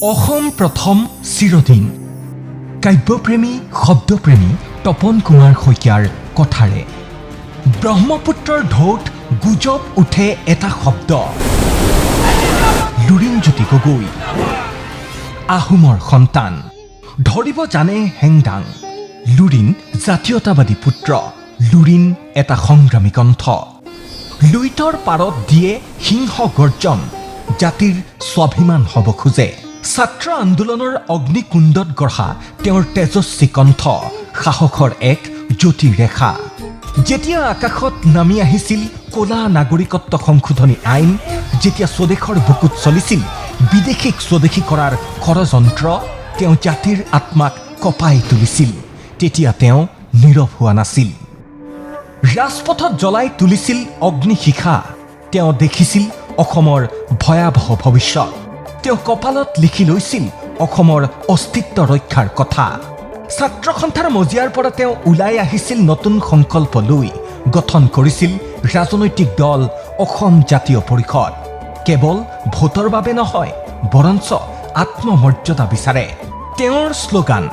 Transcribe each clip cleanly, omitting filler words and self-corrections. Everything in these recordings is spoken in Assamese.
অসম প্ৰথম চিৰদিন কাব্যপ্ৰেমী শব্দপ্ৰেমী তপন কুমাৰ শইকীয়াৰ কথাৰে ব্ৰহ্মপুত্ৰৰ ঢৌত গুজব উঠে এটা শব্দ লুৰিণজ্যোতি গগৈ আহোমৰ সন্তান ধৰিব জানে হেংদাং লুৰিণ জাতীয়তাবাদী পুত্ৰ লুৰিণ এটা সংগ্ৰামী কণ্ঠ লুইতৰ পাৰত দিয়ে সিংহ গৰ্জন জাতিৰ স্বাভিমান হ'ব খোজে ছাত্ৰ আন্দোলনৰ অগ্নিকুণ্ডত গঢ়া তেওঁৰ তেজস্বী কণ্ঠ সাহসৰ এক জ্যোতিৰেখা যেতিয়া আকাশত নামি আহিছিল ক'লা নাগৰিকত্ব সংশোধনী আইন যেতিয়া স্বদেশৰ বুকুত চলিছিল বিদেশীক স্বদেশী কৰাৰ ষড়যন্ত্ৰ তেওঁ জাতিৰ আত্মাক কঁপাই তুলিছিল তেতিয়া তেওঁ নীৰৱ হোৱা নাছিল ৰাজপথত জ্বলাই তুলিছিল অগ্নিশিখা তেওঁ দেখিছিল অসমৰ ভয়াৱহ ভৱিষ্যত তেওঁ কপালত লিখি লৈছিল অসমৰ অস্তিত্ব ৰক্ষাৰ কথা ছাত্ৰ সন্থাৰ মজিয়াৰ পৰা তেওঁ ওলাই আহিছিল নতুন সংকল্প লৈ গঠন কৰিছিল ৰাজনৈতিক দল অসম জাতীয় পৰিষদ কেৱল ভোটৰ বাবে নহয় বৰঞ্চ আত্মমৰ্যাদা বিচাৰে তেওঁৰ শ্লোগান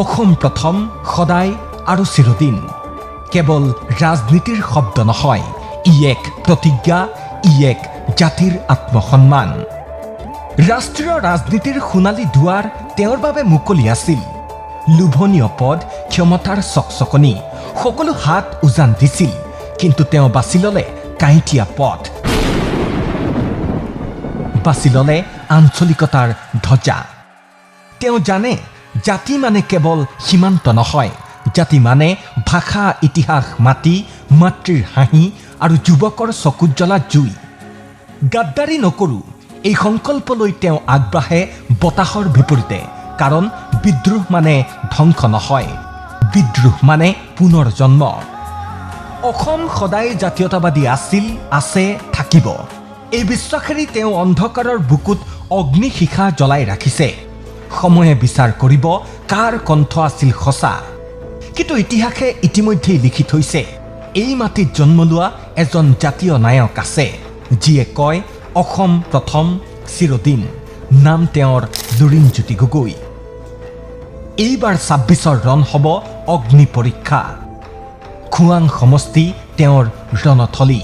অসম প্ৰথম সদায় আৰু চিৰদিন কেৱল ৰাজনীতিৰ শব্দ নহয় ই এক প্ৰতিজ্ঞা ই এক জাতিৰ আত্মসন্মান ৰাষ্ট্ৰীয় ৰাজনীতিৰ সোণালী দুৱাৰ তেওঁৰ বাবে মুকলি আছিল লোভনীয় পদ ক্ষমতাৰ চকচকনি সকলো হাত উজান দিছিল কিন্তু তেওঁ বাছি ল'লে কাঁইটীয়া পথ বাছি ল'লে আঞ্চলিকতাৰ ধ্বজা তেওঁ জানে জাতি মানে কেৱল সীমান্ত নহয় জাতি মানে ভাষা ইতিহাস মাটি মাতৃৰ হাঁহি আৰু যুৱকৰ চকুত জ্বলা জুই গাদ্দাৰী নকৰোঁ এই সংকল্প লৈ তেওঁ আগবাঢ়ে বতাহৰ বিপৰীতে কাৰণ বিদ্ৰোহ মানে ধ্বংস নহয় বিদ্ৰোহ মানে পুনৰ জন্ম অসম সদায় জাতীয়তাবাদী আছিল আছে থাকিব এই বিশ্বাসেৰে তেওঁ অন্ধকাৰৰ বুকুত অগ্নিশিখা জ্বলাই ৰাখিছে সময়ে বিচাৰ কৰিব কাৰ কণ্ঠ আছিল সঁচা কিন্তু ইতিহাসে ইতিমধ্যেই লিখি থৈছে এই মাটিত জন্ম লোৱা এজন জাতীয় নায়ক আছে যিয়ে কয় অসম প্ৰথম চিৰদিন নাম তেওঁৰ লুৰিণজ্যোতি গগৈ এইবাৰ ২৬ৰ ৰণ হ'ব অগ্নি পৰীক্ষা খোৱাং সমষ্টি তেওঁৰ ৰণথলী